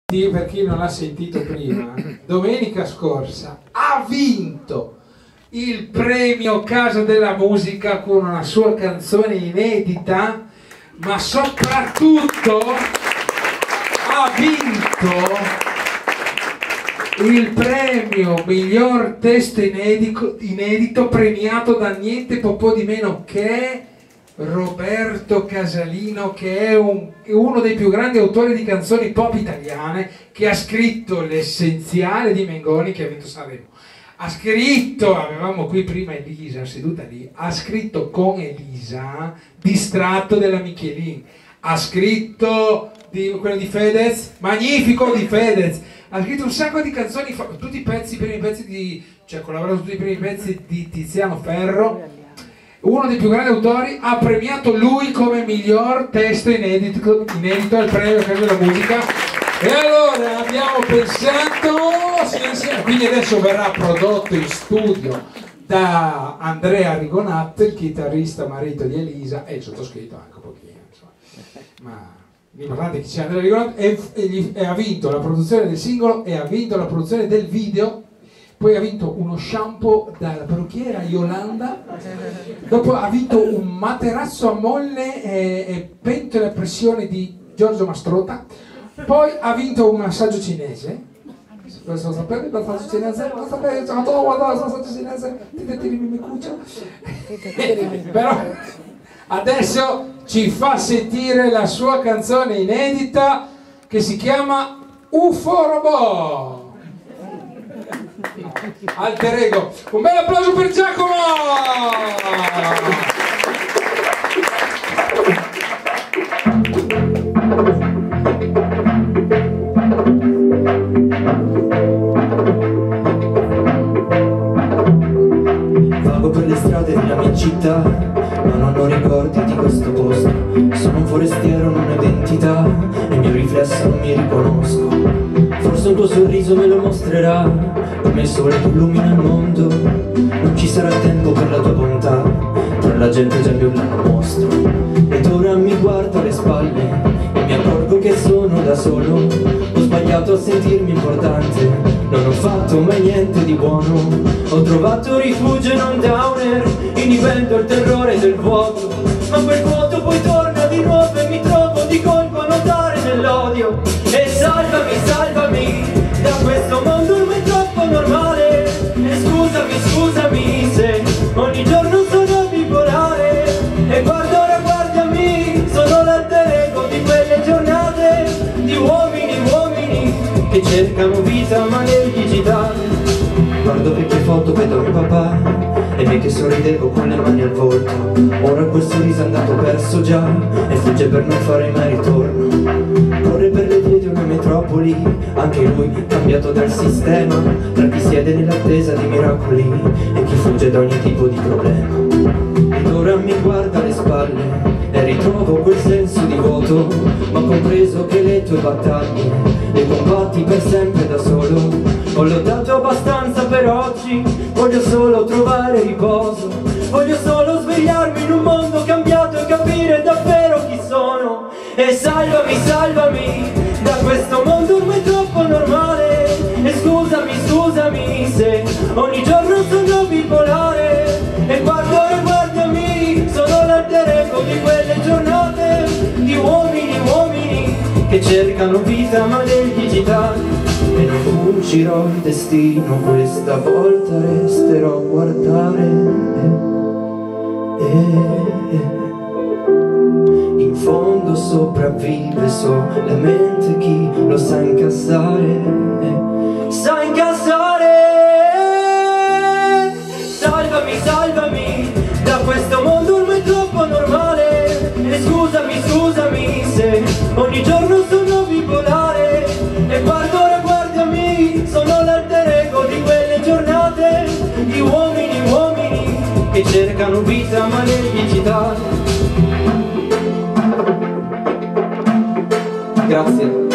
Per chi non l'ha sentito prima, domenica scorsa ha vinto il premio Casa della Musica con una sua canzone inedita, ma soprattutto ha vinto il premio miglior testo inedito premiato da niente po' di meno che Roberto Casalino, che è uno dei più grandi autori di canzoni pop italiane, che ha scritto l'essenziale di Mengoni, che ha vinto Sanremo. Ha scritto, avevamo qui prima Elisa seduta lì, ha scritto con Elisa Distratto della Michelin, ha scritto quello di Fedez, Magnifico di Fedez, ha scritto un sacco di canzoni, tutti i primi pezzi di, cioè collaborato tutti i primi pezzi di Tiziano Ferro. Uno dei più grandi autori, ha premiato lui come miglior testo inedito al premio Casa della Musica. E allora abbiamo pensato, quindi adesso verrà prodotto in studio da Andrea Rigonat, il chitarrista marito di Elisa, e il sottoscritto anche un pochino, insomma. Ma l'importante è che c'è Andrea Rigonat, e ha vinto la produzione del singolo e ha vinto la produzione del video. Poi ha vinto uno shampoo dalla parrucchiera Yolanda, dopo ha vinto un materasso a molle e pentole a pressione di Giorgio Mastrota, poi ha vinto un massaggio cinese. Lo sapete il massaggio cinese? Lo sapete? Guarda il massaggio cinese? Mi cuccia. Però adesso ci fa sentire la sua canzone inedita che si chiama UFO Robot. Alter ego, un bel applauso per Giacomo! Vago per le strade della mia città, ma non ho ricordi di questo posto. Sono un forestiero, non ho identità, e il mio riflesso non mi riconosco. Forse un tuo sorriso me lo mostrerà, come il sole che illumina il mondo. Non ci sarà tempo per la tua bontà, tra la gente già mi urlano mostro. Ed ora mi guardo alle spalle e mi accorgo che sono da solo. Ho sbagliato a sentirmi importante, non ho fatto mai niente di buono. Ho trovato rifugio in un downer, inibendo il terrore del vuoto. Ma quel vuoto poi torna di nuovo e mi trovo di colpo a nuotare nell'odio. E salvami, salvami da questo mondo ormai troppo normale. E scusami, scusami se ogni giorno sono bipolare. E guarda ora, guardami, sono l'alter ego di quelle giornate di uomini che cercano vita ma nel digitale. Guardo vecchie foto, vedo mio papà e me che sorridevo con le mani al volto. Ora quel sorriso è andato perso già e fugge per non fare mai ritorno. Corre per le vie di una metropoli, anche lui cambiato dal sistema, tra chi siede nell'attesa di miracoli e chi fugge da ogni tipo di problema. Ed ora mi guarda alle spalle e ritrovo quel senso di vuoto, ma ho compreso che le tue battaglie le combatti per sempre da solo. Ho lottato abbastanza per oggi, voglio solo trovare riposo. Voglio solo svegliarmi in un mondo cambiato e capire davvero chi sono. E salvami, salvami da questo mondo ormai troppo normale. E scusami, scusami se ogni giorno sono bipolare. E guarda ora, guardami, sono l'alter ego di quelle giornate di uomini che cercano vita ma nel digitale. E non fuggirò il destino, questa volta resterò a guardare. In fondo sopravvive solamente chi lo sa incassare. Sa incassare. Salvami, salvami da questo mondo ormai troppo normale. E scusami, scusami se ogni giorno sono bipolare. E guardo ora, guardami, sono l'alter ego di quelle giornate di uomini che cercano vita ma nel digitale. Grazie.